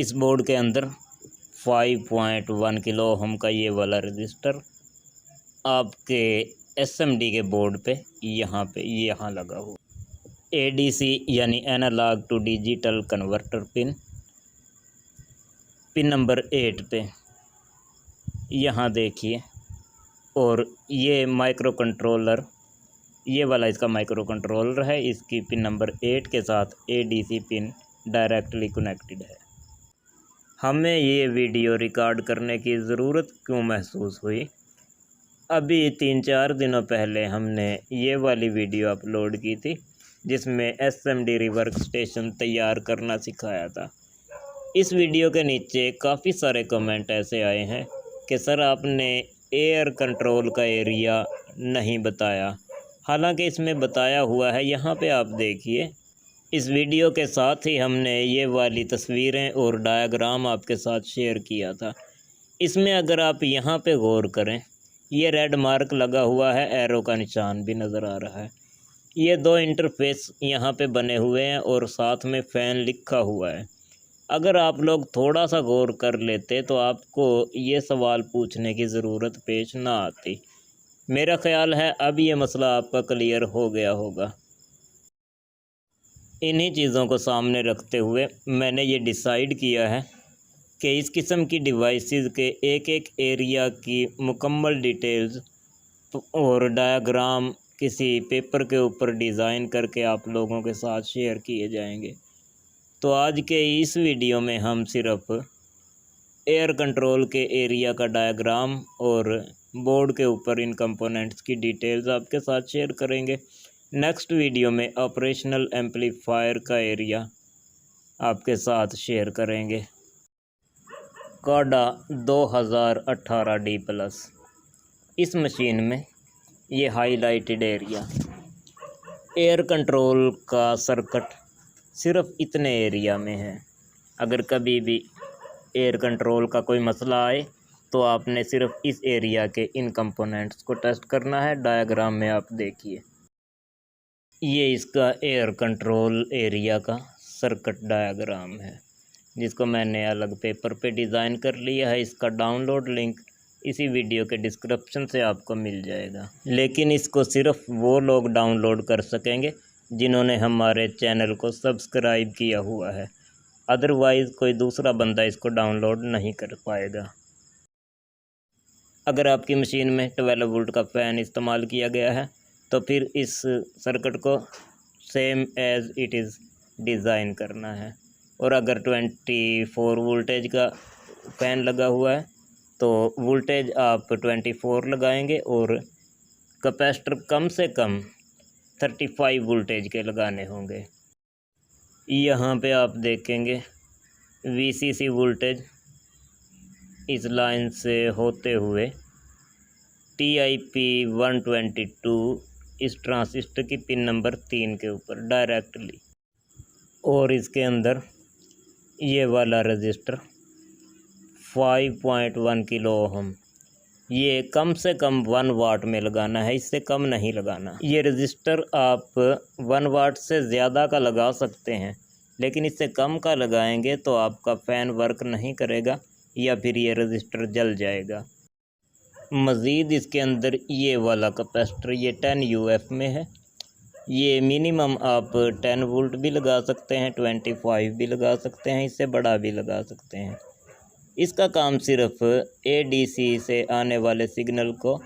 इस बोर्ड के अंदर 5.1 किलो ओम का ये वाला रजिस्टर आपके एसएमडी के बोर्ड पे यहाँ लगा हुआ। एडीसी यानी analog to digital converter pin number 8 पे यहाँ देखिए। और ये माइक्रो कंट्रोलर, ये वाला इसका माइक्रो कंट्रोलर है। इसकी पिन नंबर 8 के साथ एडीसी पिन डायरेक्टली कनेक्टेड है। हमें ये वीडियो रिकॉर्ड करने की ज़रूरत क्यों महसूस हुई? अभी 3-4 दिनों पहले हमने ये वाली वीडियो अपलोड की थी जिसमें एसएमडी रिवर्क स्टेशन तैयार करना सिखाया था। इस वीडियो के नीचे काफ़ी सारे कमेंट ऐसे आए हैं कि सर आपने एयर कंट्रोल का एरिया नहीं बताया, हालांकि इसमें बताया हुआ है। यहाँ पे आप देखिए, इस वीडियो के साथ ही हमने ये वाली तस्वीरें और डायग्राम आपके साथ शेयर किया था। इसमें अगर आप यहाँ पे गौर करें, ये रेड मार्क लगा हुआ है, एरो का निशान भी नज़र आ रहा है। ये 2 इंटरफेस यहाँ पे बने हुए हैं और साथ में फ़ैन लिखा हुआ है। अगर आप लोग थोड़ा सा गौर कर लेते तो आपको ये सवाल पूछने की ज़रूरत पेश ना आती। मेरा ख़्याल है अब ये मसला आपका क्लियर हो गया होगा। इन्हीं चीज़ों को सामने रखते हुए मैंने ये डिसाइड किया है कि इस किस्म की डिवाइसेस के एक एरिया की मुकम्मल डिटेल्स और डायग्राम किसी पेपर के ऊपर डिज़ाइन करके आप लोगों के साथ शेयर किए जाएंगे। तो आज के इस वीडियो में हम सिर्फ एयर कंट्रोल के एरिया का डायग्राम और बोर्ड के ऊपर इन कंपोनेंट्स की डिटेल्स आपके साथ शेयर करेंगे। नेक्स्ट वीडियो में ऑपरेशनल एम्पलीफायर का एरिया आपके साथ शेयर करेंगे। काडा 2018D+, इस मशीन में ये हाईलाइटेड एरिया एयर कंट्रोल का सर्किट सिर्फ इतने एरिया में है। अगर कभी भी एयर कंट्रोल का कोई मसला आए तो आपने सिर्फ इस एरिया के इन कंपोनेंट्स को टेस्ट करना है। डायग्राम में आप देखिए, ये इसका एयर कंट्रोल एरिया का सर्किट डायग्राम है जिसको मैंने अलग पेपर पे डिज़ाइन कर लिया है। इसका डाउनलोड लिंक इसी वीडियो के डिस्क्रिप्शन से आपको मिल जाएगा, लेकिन इसको सिर्फ वो लोग डाउनलोड कर सकेंगे जिन्होंने हमारे चैनल को सब्सक्राइब किया हुआ है। अदरवाइज़ कोई दूसरा बंदा इसको डाउनलोड नहीं कर पाएगा। अगर आपकी मशीन में 12 वोल्ट का फ़ैन इस्तेमाल किया गया है तो फिर इस सर्किट को same as it is design करना है। और अगर 24 वोल्टेज का फ़ैन लगा हुआ है तो वोल्टेज आप 24 लगाएंगे और कैपेसिटर कम से कम 35 वोल्टेज के लगाने होंगे। यहाँ पे आप देखेंगे वीसीसी वोल्टेज इस लाइन से होते हुए TIP 122 इस ट्रांजिस्टर की पिन नंबर 3 के ऊपर डायरेक्टली, और इसके अंदर ये वाला रजिस्टर 5.1 किलो ओम, ये कम से कम 1 वाट में लगाना है, इससे कम नहीं लगाना। ये रजिस्टर आप 1 वाट से ज़्यादा का लगा सकते हैं, लेकिन इससे कम का लगाएंगे तो आपका फ़ैन वर्क नहीं करेगा या फिर ये रजिस्टर जल जाएगा। मज़ीद इसके अंदर ये वाला कैपेसिटर ये 10 UF में है। ये मिनिमम आप 10 वोल्ट भी लगा सकते हैं, 25 भी लगा सकते हैं, इससे बड़ा भी लगा सकते हैं। इसका काम सिर्फ ADC से आने वाले सिग्नल को,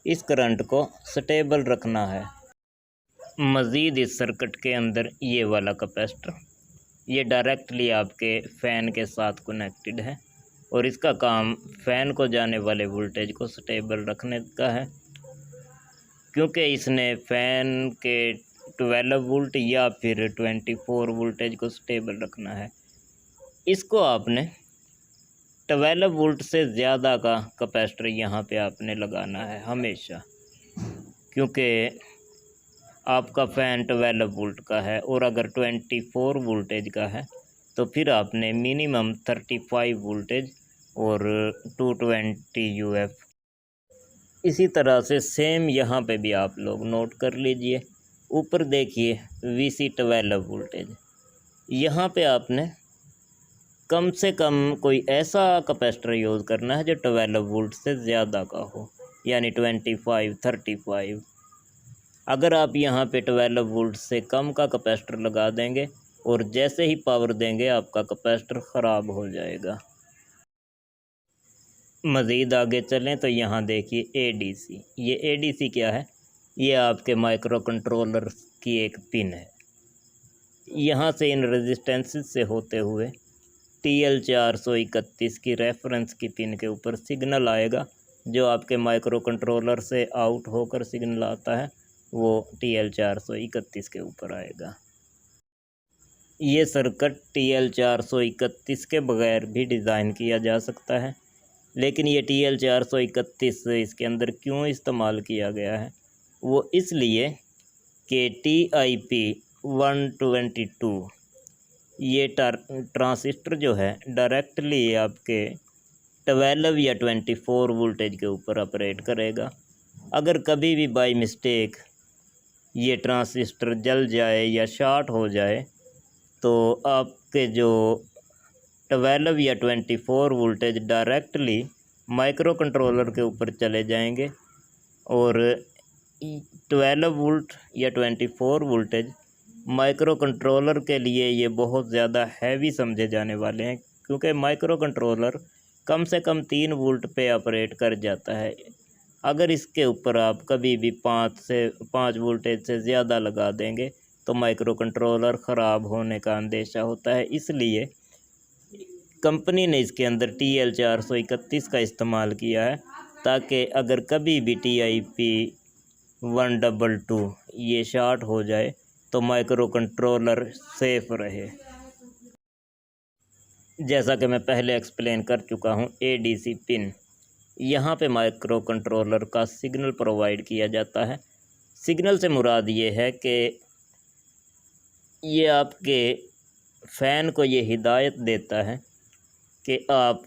इस करंट को स्टेबल रखना है। मज़ीद इस सर्किट के अंदर ये वाला कैपेसिटर ये डायरेक्टली आपके फ़ैन के साथ कनेक्टेड है और इसका काम फ़ैन को जाने वाले वोल्टेज को स्टेबल रखने का है, क्योंकि इसने फ़ैन के 12 वोल्ट या फिर 24 वोल्टेज को स्टेबल रखना है। इसको आपने 12 वोल्ट से ज़्यादा का कैपेसिटर यहाँ पे आपने लगाना है हमेशा, क्योंकि आपका फ़ैन 12 वोल्ट का है और अगर 24 वोल्टेज का है तो फिर आपने मिनिमम 35 वोल्टेज और 220 UF। इसी तरह से सेम यहाँ पे भी आप लोग नोट कर लीजिए। ऊपर देखिए VC 12 वोल्टेज, यहाँ पे आपने कम से कम कोई ऐसा कैपेसिटर यूज़ करना है जो 12 वोल्ट से ज़्यादा का हो, यानी 25, 35। अगर आप यहाँ पे 12 वोल्ट से कम का कैपेसिटर लगा देंगे और जैसे ही पावर देंगे आपका कैपेसिटर ख़राब हो जाएगा। मज़ीद आगे चलें तो यहाँ देखिए एडीसी। ये एडीसी क्या है? ये आपके माइक्रो कंट्रोलर की एक पिन है। यहाँ से इन रेजिस्टेंसेस से होते हुए TL431 की रेफरेंस की पिन के ऊपर सिग्नल आएगा, जो आपके माइक्रो कंट्रोलर से आउट होकर सिग्नल आता है वो TL431 के ऊपर आएगा। ये सर्किट TL431 के बगैर भी डिज़ाइन किया जा सकता है, लेकिन ये TL431 इसके अंदर क्यों इस्तेमाल किया गया है, वो इसलिए कि TIP122 ये ट्रांसिस्टर जो है डायरेक्टली आपके 12 या 24 वोल्टेज के ऊपर ऑपरेट करेगा। अगर कभी भी बाय मिस्टेक ये ट्रांसिस्टर जल जाए या शॉर्ट हो जाए तो आपके जो 12 या 24 वोल्टेज डायरेक्टली माइक्रो कंट्रोलर के ऊपर चले जाएंगे और 12 वोल्ट या 24 वोल्टेज माइक्रो कंट्रोलर के लिए ये बहुत ज़्यादा हैवी समझे जाने वाले हैं, क्योंकि माइक्रो कंट्रोलर कम से कम 3 वोल्ट पे ऑपरेट कर जाता है। अगर इसके ऊपर आप कभी भी 5 वोल्टेज से ज़्यादा लगा देंगे तो माइक्रो कंट्रोलर ख़राब होने का अंदेशा होता है। इसलिए कंपनी ने इसके अंदर TL431 का इस्तेमाल किया है, ताकि अगर कभी भी TIP122 ये शॉर्ट हो जाए तो माइक्रो कंट्रोलर सेफ रहे। जैसा कि मैं पहले एक्सप्लेन कर चुका हूँ, ADC पिन, यहाँ पे माइक्रो कंट्रोलर का सिग्नल प्रोवाइड किया जाता है। सिग्नल से मुराद ये है कि ये आपके फ़ैन को ये हिदायत देता है कि आप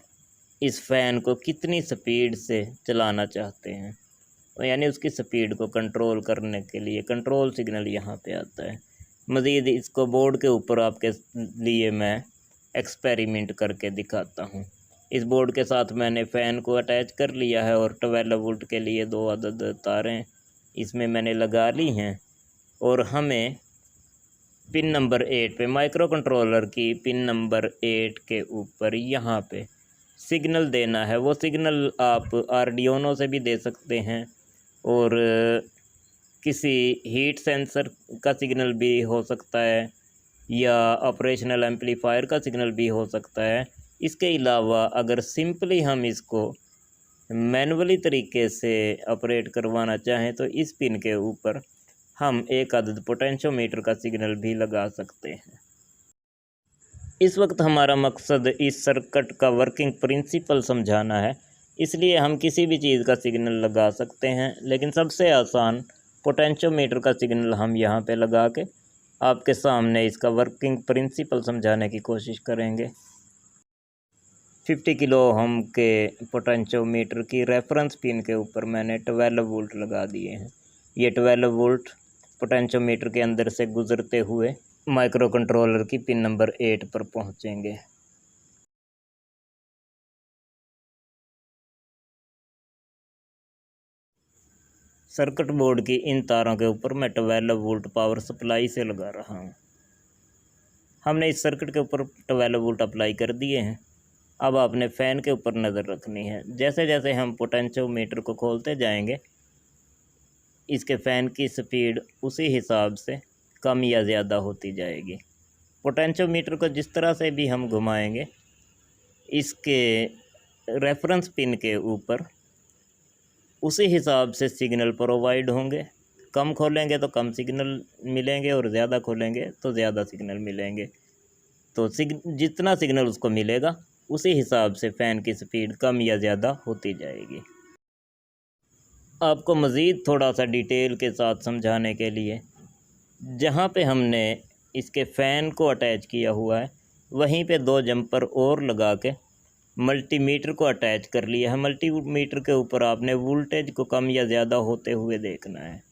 इस फ़ैन को कितनी स्पीड से चलाना चाहते हैं, यानी उसकी स्पीड को कंट्रोल करने के लिए कंट्रोल सिग्नल यहाँ पे आता है। मज़ीद इसको बोर्ड के ऊपर आपके लिए मैं एक्सपेरिमेंट करके दिखाता हूँ। इस बोर्ड के साथ मैंने फ़ैन को अटैच कर लिया है और 12 वोल्ट के लिए 2 अदद तारें इसमें मैंने लगा ली हैं और हमें पिन नंबर 8 पे, माइक्रो कंट्रोलर की पिन नंबर 8 के ऊपर यहाँ पे सिग्नल देना है। वो सिग्नल आप आर्डियोनो से भी दे सकते हैं और किसी हीट सेंसर का सिग्नल भी हो सकता है या ऑपरेशनल एम्पलीफायर का सिग्नल भी हो सकता है। इसके अलावा अगर सिंपली हम इसको मैनुअली तरीके से ऑपरेट करवाना चाहें तो इस पिन के ऊपर हम एक अदद पोटेंशियोमीटर का सिग्नल भी लगा सकते हैं। इस वक्त हमारा मकसद इस सर्किट का वर्किंग प्रिंसिपल समझाना है, इसलिए हम किसी भी चीज़ का सिग्नल लगा सकते हैं, लेकिन सबसे आसान पोटेंशियोमीटर का सिग्नल हम यहाँ पे लगा के आपके सामने इसका वर्किंग प्रिंसिपल समझाने की कोशिश करेंगे। 50 किलो ओम के पोटेंशियोमीटर की रेफरेंस पिन के ऊपर मैंने 12 वोल्ट लगा दिए हैं। ये 12 वोल्ट पोटेंशियोमीटर के अंदर से गुज़रते हुए माइक्रो कंट्रोलर की पिन नंबर 8 पर पहुँचेंगे। सर्किट बोर्ड की इन तारों के ऊपर मैं 12 वोल्ट पावर सप्लाई से लगा रहा हूँ। हमने इस सर्किट के ऊपर 12 वोल्ट अप्लाई कर दिए हैं। अब आपने फ़ैन के ऊपर नज़र रखनी है। जैसे जैसे हम पोटेंशियोमीटर को खोलते जाएंगे, इसके फ़ैन की स्पीड उसी हिसाब से कम या ज़्यादा होती जाएगी। पोटेंशियोमीटर को जिस तरह से भी हम घुमाएंगे, इसके रेफरेंस पिन के ऊपर उसी हिसाब से सिग्नल प्रोवाइड होंगे। कम खोलेंगे तो कम सिग्नल मिलेंगे और ज़्यादा खोलेंगे तो ज़्यादा सिग्नल मिलेंगे। तो जितना सिग्नल उसको मिलेगा उसी हिसाब से फ़ैन की स्पीड कम या ज़्यादा होती जाएगी। आपको मज़ीद थोड़ा सा डिटेल के साथ समझाने के लिए, जहाँ पे हमने इसके फ़ैन को अटैच किया हुआ है वहीं पे 2 जंपर और लगा के मल्टीमीटर को अटैच कर लिया है। मल्टीमीटर के ऊपर आपने वोल्टेज को कम या ज़्यादा होते हुए देखना है।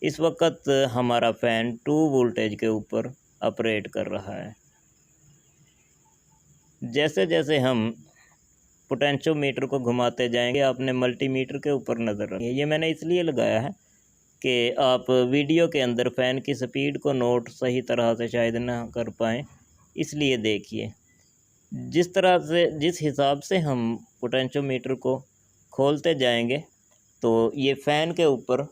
इस वक्त हमारा फ़ैन 2 वोल्टेज के ऊपर ऑपरेट कर रहा है। जैसे जैसे हम पोटेंशियोमीटर को घुमाते जाएंगे आपने मल्टीमीटर के ऊपर नज़र रखनी है। ये मैंने इसलिए लगाया है कि आप वीडियो के अंदर फ़ैन की स्पीड को नोट सही तरह से शायद ना कर पाएँ, इसलिए देखिए जिस हिसाब से हम पोटेंशियोमीटर को खोलते जाएंगे तो ये फ़ैन के ऊपर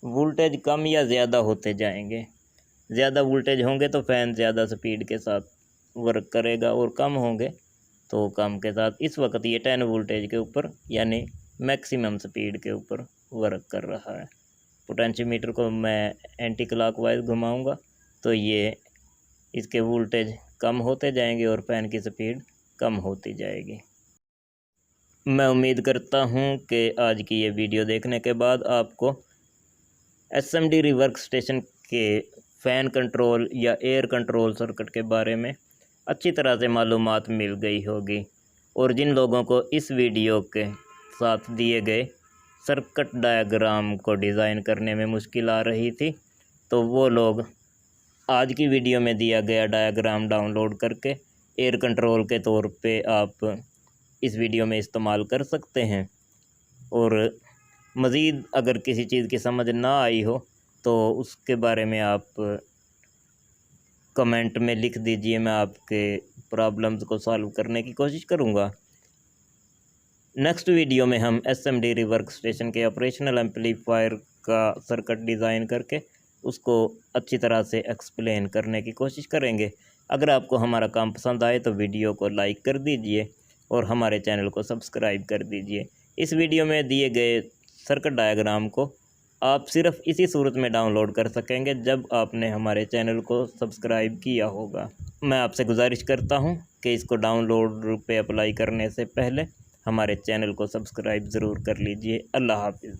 वोल्टेज कम या ज़्यादा होते जाएंगे। ज़्यादा वोल्टेज होंगे तो फ़ैन ज़्यादा स्पीड के साथ वर्क करेगा और कम होंगे तो कम के साथ। इस वक्त ये 10 वोल्टेज के ऊपर यानी मैक्सिमम स्पीड के ऊपर वर्क कर रहा है। पोटेंशियोमीटर को मैं एंटी क्लॉकवाइज घुमाऊंगा तो ये इसके वोल्टेज कम होते जाएंगे और फ़ैन की स्पीड कम होती जाएगी। मैं उम्मीद करता हूं कि आज की ये वीडियो देखने के बाद आपको SMD रिवर्क स्टेशन के फ़ैन कंट्रोल या एयर कंट्रोल सर्किट के बारे में अच्छी तरह से मालूमात मिल गई होगी। और जिन लोगों को इस वीडियो के साथ दिए गए सर्किट डायग्राम को डिज़ाइन करने में मुश्किल आ रही थी तो वो लोग आज की वीडियो में दिया गया डायग्राम डाउनलोड करके एयर कंट्रोल के तौर पे आप इस वीडियो में इस्तेमाल कर सकते हैं। और मज़ीद अगर किसी चीज़ की समझ ना आई हो तो उसके बारे में आप कमेंट में लिख दीजिए, मैं आपके प्रॉब्लम्स को सॉल्व करने की कोशिश करूँगा। नेक्स्ट वीडियो में हम SMD रिवर्क स्टेशन के ऑपरेशनल एम्पलीफायर का सर्किट डिज़ाइन करके उसको अच्छी तरह से एक्सप्लेन करने की कोशिश करेंगे। अगर आपको हमारा काम पसंद आए तो वीडियो को लाइक कर दीजिए और हमारे चैनल को सब्सक्राइब कर दीजिए। इस वीडियो में दिए गए सर्किट डायग्राम को आप सिर्फ इसी सूरत में डाउनलोड कर सकेंगे जब आपने हमारे चैनल को सब्सक्राइब किया होगा। मैं आपसे गुजारिश करता हूं कि इसको डाउनलोड पे अप्लाई करने से पहले हमारे चैनल को सब्सक्राइब ज़रूर कर लीजिए। अल्लाह हाफिज़।